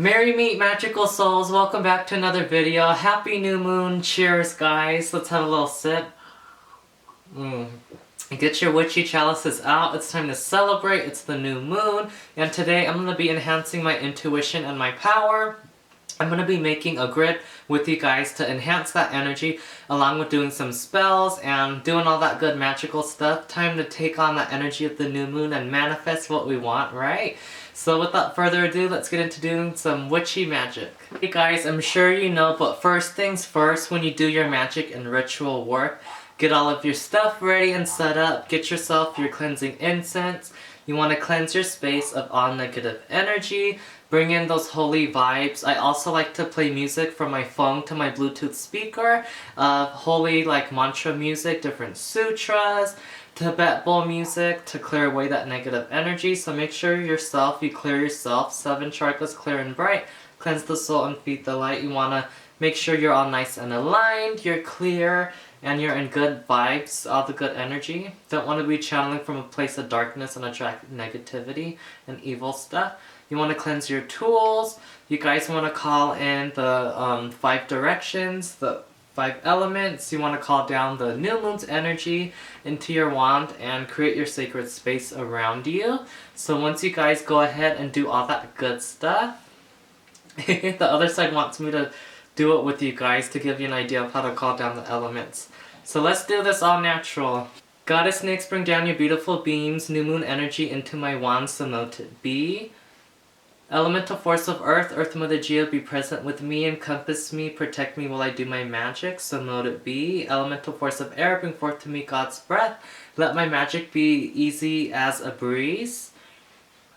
Merry meet magical souls, welcome back to another video. Happy new moon, cheers guys. Let's have a little sip. Get your witchy chalices out, it's time to celebrate, it's the new moon. And today I'm going to be enhancing my intuition and my power. I'm going to be making a grid with you guys to enhance that energy, along with doing some spells and doing all that good magical stuff. Time to take on that energy of the new moon and manifest what we want, right? So without further ado, let's get into doing some witchy magic. Hey guys, I'm sure you know, but first things first, when you do your magic and ritual work, get all of your stuff ready and set up. Get yourself your cleansing incense. You want to cleanse your space of all negative energy. Bring in those holy vibes. I also like to play music from my phone to my Bluetooth speaker. Holy like mantra music, different sutras, Tibet bowl music to clear away that negative energy. So make sure you clear yourself. 7 chakras clear and bright. Cleanse the soul and feed the light. You want to make sure you're all nice and aligned. You're clear. And you're in good vibes, all the good energy. Don't want to be channeling from a place of darkness and attract negativity and evil stuff. You want to cleanse your tools. You guys want to call in the 5 directions, the 5 elements. You want to call down the new moon's energy into your wand and create your sacred space around you. So once you guys go ahead and do all that good stuff, the other side wants me to do it with you guys to give you an idea of how to call down the elements. So let's do this all natural. Goddess snakes, bring down your beautiful beams, new moon energy into my wand, so mote it be. Elemental force of earth, earth mother Geo, be present with me, encompass me, protect me while I do my magic, so mote it be. Elemental force of air, bring forth to me God's breath, let my magic be easy as a breeze.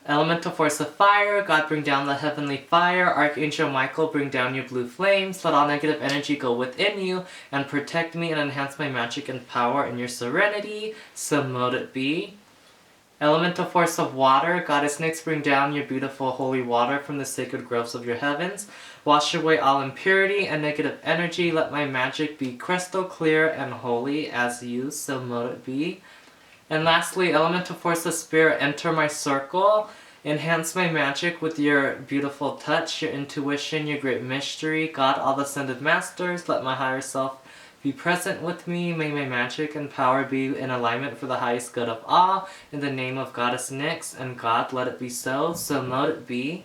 Elemental force of fire, God bring down the heavenly fire. Archangel Michael, bring down your blue flames. Let all negative energy go within you and protect me and enhance my magic and power in your serenity. So mote it be. Elemental force of water, Goddess Nyx, bring down your beautiful holy water from the sacred groves of your heavens. Wash away all impurity and negative energy. Let my magic be crystal clear and holy as you. So mote it be. And lastly, elemental force of spirit, enter my circle. Enhance my magic with your beautiful touch, your intuition, your great mystery. God, all the ascended masters, let my higher self be present with me. May my magic and power be in alignment for the highest good of all. In the name of Goddess Nyx and God, let it be so. So mote it be.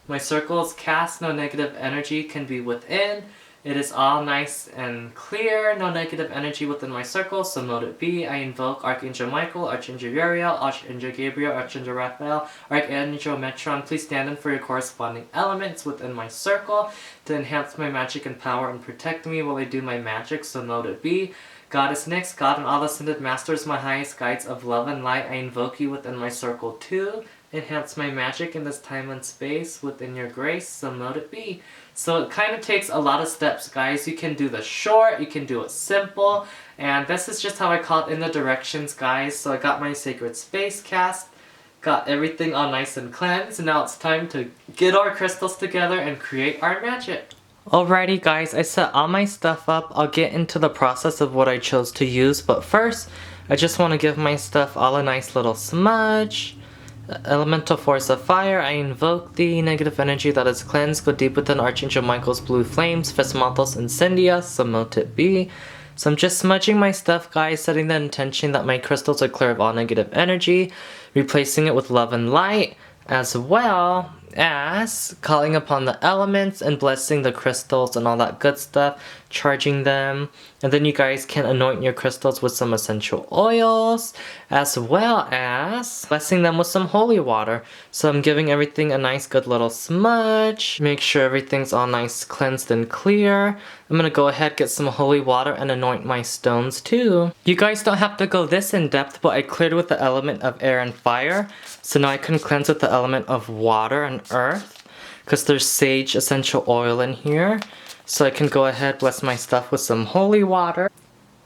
My circle is cast, no negative energy can be within. It is all nice and clear, no negative energy within my circle, so mote it be. I invoke Archangel Michael, Archangel Uriel, Archangel Gabriel, Archangel Raphael, Archangel Metron. Please stand in for your corresponding elements within my circle to enhance my magic and power and protect me while I do my magic, so mote it be. Goddess Nyx, God and all ascended masters, my highest guides of love and light, I invoke you within my circle too. Enhance my magic in this time and space within your grace, so mote it be. So it kind of takes a lot of steps, guys. You can do this short, you can do it simple, and this is just how I call it in the directions, guys. So I got my sacred space cast, got everything all nice and cleansed, and now it's time to get our crystals together and create our magic. Alrighty guys, I set all my stuff up. I'll get into the process of what I chose to use, but first, I just want to give my stuff all a nice little smudge. Elemental force of fire, I invoke the negative energy that is cleansed. Go deep within Archangel Michael's blue flames. Fesmatos incendia, so mote it be. So I'm just smudging my stuff, guys, setting the intention that my crystals are clear of all negative energy, replacing it with love and light, as well as calling upon the elements and blessing the crystals and all that good stuff, charging them. And then you guys can anoint your crystals with some essential oils, as well as blessing them with some holy water. So I'm giving everything a nice good little smudge. Make sure everything's all nice, cleansed and clear. I'm gonna go ahead, get some holy water and anoint my stones too. You guys don't have to go this in depth, but I cleared with the element of air and fire. So now I can cleanse with the element of water and earth, because there's sage essential oil in here. So I can go ahead, bless my stuff with some holy water.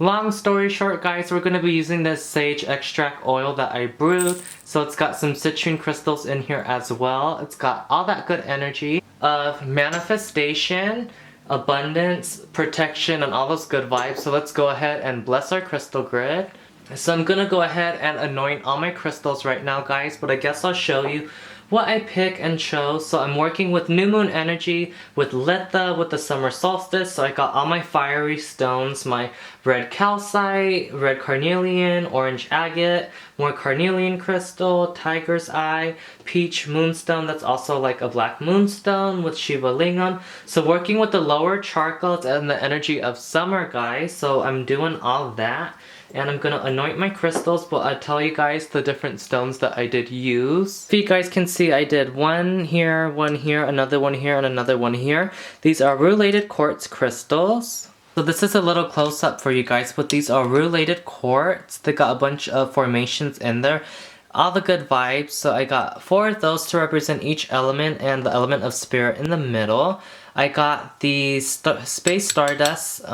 Long story short, guys, we're going to be using this sage extract oil that I brewed. So it's got some citrine crystals in here as well. It's got all that good energy of manifestation, abundance, protection, and all those good vibes. So let's go ahead and bless our crystal grid. So I'm gonna go ahead and anoint all my crystals right now, guys, but I guess I'll show you what I pick and chose. So I'm working with new moon energy, with Litha, with the summer solstice. So I got all my fiery stones, my red calcite, red carnelian, orange agate, more carnelian crystal, tiger's eye, peach moonstone, that's also like a black moonstone with Shiva lingam. So working with the lower charcoals and the energy of summer, guys. So I'm doing all that. And I'm gonna anoint my crystals, but I'll tell you guys the different stones that I did use. If you guys can see, I did one here, another one here, and another one here. These are rulated quartz crystals. So this is a little close-up for you guys, but these are rulated quartz. They got a bunch of formations in there. All the good vibes. So I got 4 of those to represent each element and the element of spirit in the middle. I got the space stardust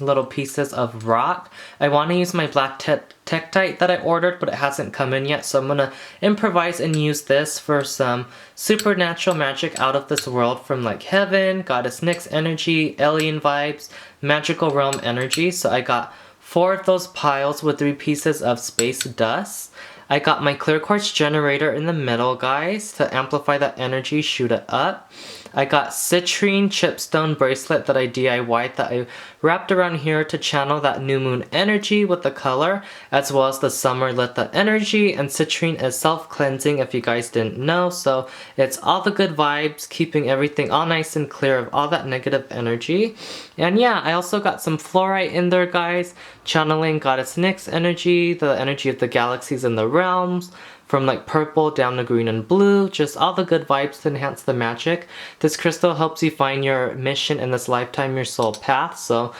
little pieces of rock. I want to use my black tektite that I ordered, but it hasn't come in yet, so I'm gonna improvise and use this for some supernatural magic out of this world from like heaven, goddess Nyx energy, alien vibes, magical realm energy. So I got 4 of those piles with 3 pieces of space dust. I got my clear quartz generator in the middle, guys, to amplify that energy, shoot it up. I got citrine chipstone bracelet that I DIY'd that I wrapped around here to channel that new moon energy with the color, as well as the summer Litha energy. And citrine is self-cleansing if you guys didn't know, so it's all the good vibes, keeping everything all nice and clear of all that negative energy. And yeah, I also got some fluorite in there, guys, channeling goddess Nyx energy, the energy of the galaxies and the realms, from like purple down to green and blue, just all the good vibes to enhance the magic. This crystal helps you find your mission in this lifetime, your soul path, so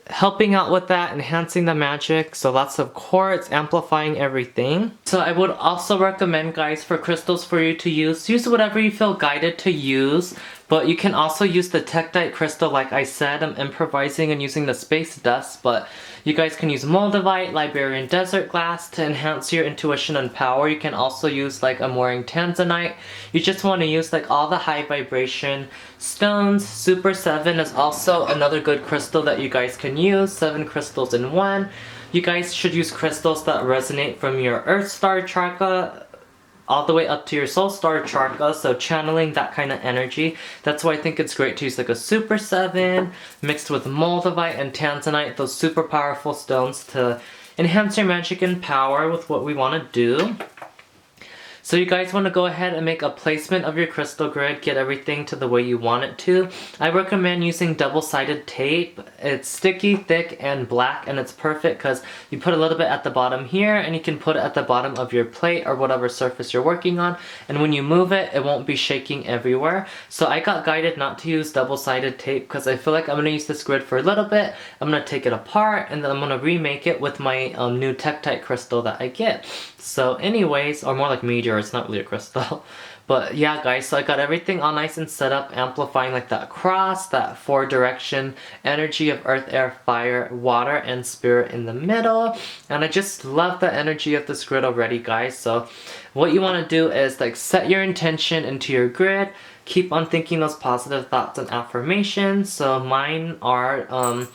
helping out with that, enhancing the magic. So lots of quartz, amplifying everything. So I would also recommend, guys, for crystals for you to use whatever you feel guided to use. But you can also use the tektite crystal, like I said. I'm improvising and using the space dust, but you guys can use moldavite, Liberian desert glass to enhance your intuition and power. You can also use like Amoring tanzanite. You just want to use like all the high vibration stones. Super 7 is also another good crystal that you guys can use. 7 crystals in one. You guys should use crystals that resonate from your Earth Star chakra all the way up to your soul star chakra, so channeling that kind of energy. That's why I think it's great to use like a Super 7 mixed with moldavite and tanzanite, those super powerful stones to enhance your magic and power with what we want to do. So you guys want to go ahead and make a placement of your crystal grid, get everything to the way you want it to. I recommend using double-sided tape. It's sticky, thick, and black, and it's perfect because you put a little bit at the bottom here, and you can put it at the bottom of your plate or whatever surface you're working on, and when you move it, it won't be shaking everywhere. So I got guided not to use double-sided tape because I feel like I'm going to use this grid for a little bit. I'm going to take it apart, and then I'm going to remake it with my new tektite crystal that I get. So anyways, or more like meteor, it's not really a crystal. But yeah, guys, so I got everything all nice and set up, amplifying like that cross, that 4-direction energy of earth, air, fire, water, and spirit in the middle. And I just love the energy of this grid already, guys. So what you want to do is like set your intention into your grid. Keep on thinking those positive thoughts and affirmations. So mine are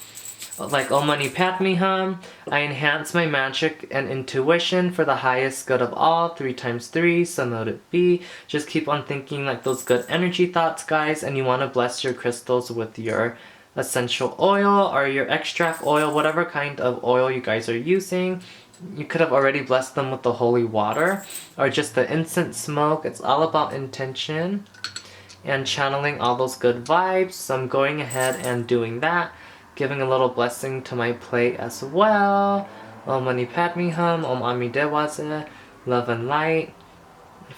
like Om Mani Padme Hum. I enhance my magic and intuition for the highest good of all. 3 times 3, so let it be. Just keep on thinking like those good energy thoughts, guys. And you want to bless your crystals with your essential oil or your extract oil, whatever kind of oil you guys are using. You could have already blessed them with the holy water or just the incense smoke. It's all about intention and channeling all those good vibes. So I'm going ahead and doing that. Giving a little blessing to my plate as well. Om Mani Padme Hum, Om Ami Dewaze, love and light,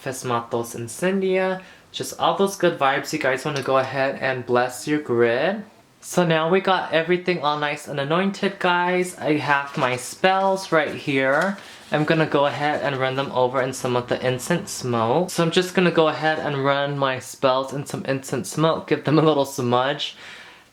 Fesmatos Incendia. Just all those good vibes. You guys want to go ahead and bless your grid. So now we got everything all nice and anointed, guys. I have my spells right here. I'm gonna go ahead and run them over in some of the incense smoke. So I'm just gonna go ahead and run my spells in some incense smoke, give them a little smudge.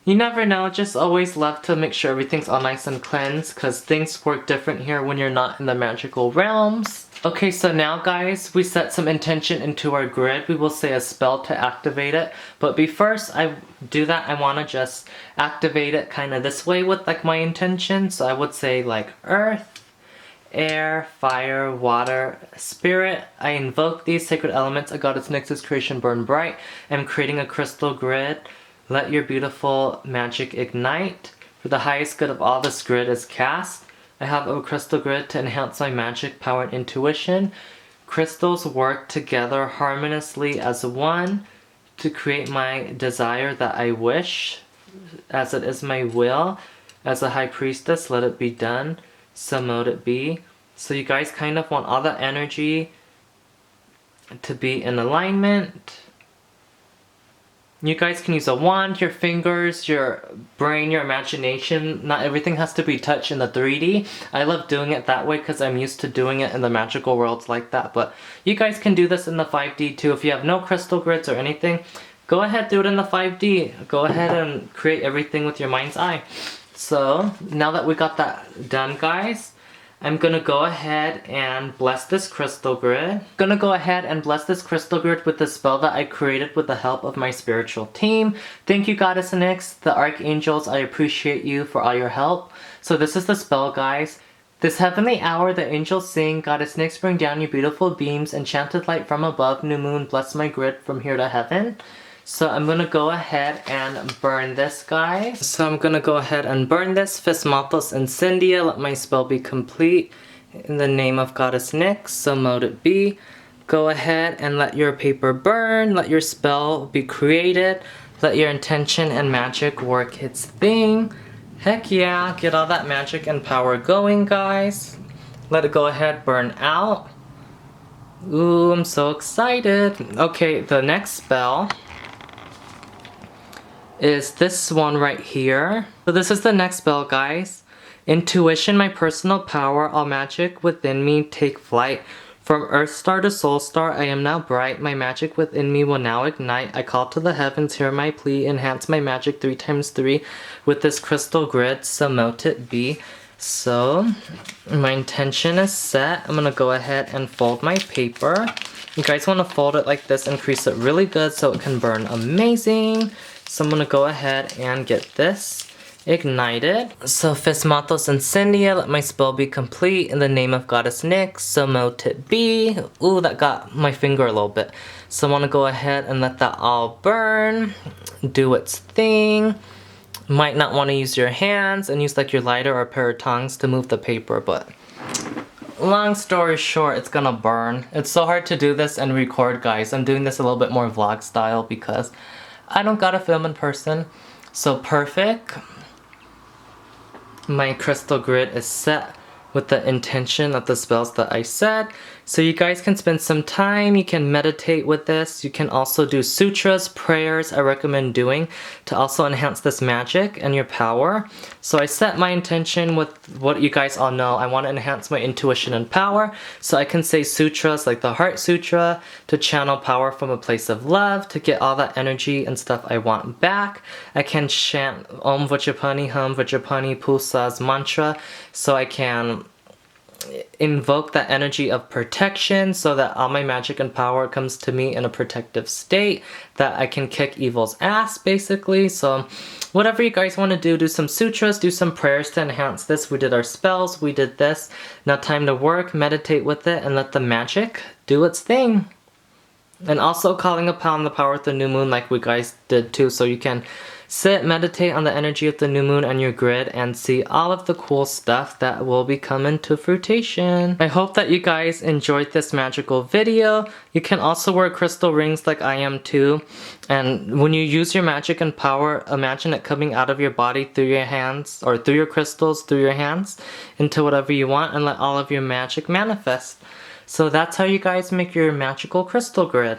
You never know, just always love to make sure everything's all nice and cleansed because things work different here when you're not in the magical realms. Okay, so now guys, we set some intention into our grid. We will say a spell to activate it. But first I do that, I want to just activate it kind of this way with like my intention. So I would say like earth, air, fire, water, spirit. I invoke these sacred elements. A Goddess Nyx's creation burn bright. I'm creating a crystal grid. Let your beautiful magic ignite. For the highest good of all, this grid is cast. I have a crystal grid to enhance my magic, power, and intuition. Crystals work together harmoniously as one to create my desire that I wish, as it is my will. As a high priestess, let it be done. So mote it be. So you guys kind of want all that energy to be in alignment. You guys can use a wand, your fingers, your brain, your imagination. Not everything has to be touched in the 3D. I love doing it that way because I'm used to doing it in the magical worlds like that. But you guys can do this in the 5D too. If you have no crystal grids or anything, go ahead, do it in the 5D. Go ahead and create everything with your mind's eye. So, now that we got that done, guys, I'm gonna go ahead and bless this crystal grid. With the spell that I created with the help of my spiritual team. Thank you, Goddess Nyx, the archangels. I appreciate you for all your help. So this is the spell, guys. This heavenly hour, the angels sing, Goddess Nyx, bring down your beautiful beams, enchanted light from above, new moon, bless my grid from here to heaven. So I'm gonna go ahead and burn this, guys. So I'm gonna go ahead and burn this. Fismatos Incendia, let my spell be complete. In the name of Goddess Nyx, so mote it be. Go ahead and let your paper burn. Let your spell be created. Let your intention and magic work its thing. Heck yeah, get all that magic and power going, guys. Let it go ahead, burn out. Ooh, I'm so excited. Okay, the next spell is this one right here. So this is the next spell, guys. Intuition, my personal power, all magic within me take flight. From Earth Star to Soul Star, I am now bright. My magic within me will now ignite. I call to the heavens, hear my plea. Enhance my magic 3 times 3 with this crystal grid, so mote it be. So, my intention is set. I'm gonna go ahead and fold my paper. You guys wanna fold it like this and crease it really good so it can burn amazing. So I'm gonna go ahead and get this ignited. So Fismatos Incendia, let my spell be complete in the name of Goddess Nyx, so mote it be. Ooh, that got my finger a little bit. So I wanna go ahead and let that all burn, do its thing. Might not wanna use your hands and use like your lighter or a pair of tongs to move the paper, but long story short, it's gonna burn. It's so hard to do this and record, guys. I'm doing this a little bit more vlog style because I don't gotta film in person. So perfect. My crystal grid is set with the intention of the spells that I said. So you guys can spend some time, you can meditate with this. You can also do sutras, prayers I recommend doing to also enhance this magic and your power. So I set my intention with what you guys all know. I want to enhance my intuition and power. So I can say sutras like the Heart Sutra to channel power from a place of love, to get all that energy and stuff I want back. I can chant Om Vajrapani Hum Vajrapani Pulsa's mantra so I can invoke that energy of protection so that all my magic and power comes to me in a protective state, that I can kick evil's ass basically. So whatever you guys want to do some sutras, do some prayers to enhance this. We did our spells, we did this. Now time to work, meditate with it, and let the magic do its thing. And also calling upon the power of the new moon like we guys did too, so you can sit, meditate on the energy of the new moon and your grid and see all of the cool stuff that will be coming to fruition. I hope that you guys enjoyed this magical video. You can also wear crystal rings like I am too. And when you use your magic and power, imagine it coming out of your body through your hands, or through your crystals, through your hands, into whatever you want, and let all of your magic manifest. So that's how you guys make your magical crystal grid.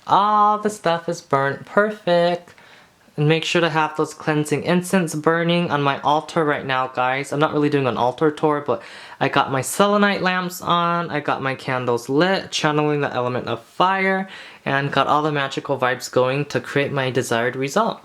All the stuff is burnt perfect. And make sure to have those cleansing incense burning on my altar right now, guys. I'm not really doing an altar tour, but I got my selenite lamps on, I got my candles lit, channeling the element of fire, and got all the magical vibes going to create my desired result.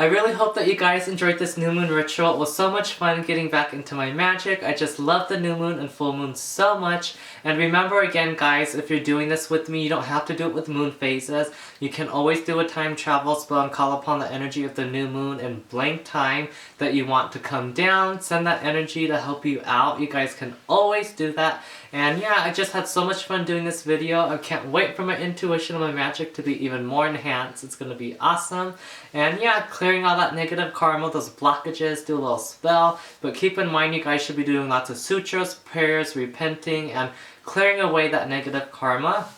I really hope that you guys enjoyed this new moon ritual. It was so much fun getting back into my magic. I just love the new moon and full moon so much. And remember again guys, if you're doing this with me, you don't have to do it with moon phases. You can always do a time travel spell and call upon the energy of the new moon in blank time that you want to come down. Send that energy to help you out. You guys can always do that. And yeah, I just had so much fun doing this video. I can't wait for my intuition and my magic to be even more enhanced. It's going to be awesome. And yeah, clearing all that negative karma, those blockages, do a little spell. But keep in mind you guys should be doing lots of sutras, prayers, repenting, and clearing away that negative karma.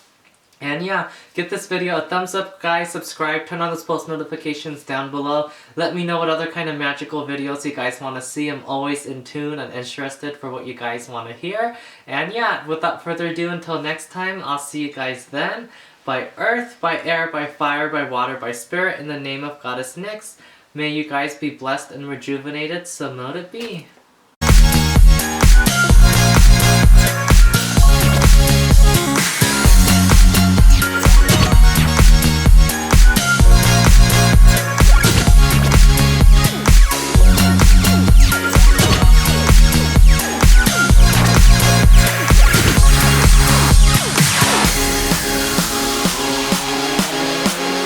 And yeah, give this video a thumbs up guys, subscribe, turn on those post notifications down below. Let me know what other kind of magical videos you guys want to see. I'm always in tune and interested for what you guys want to hear. And yeah, without further ado, until next time, I'll see you guys then. By earth, by air, by fire, by water, by spirit, in the name of Goddess Nyx. May you guys be blessed and rejuvenated, so mote it be.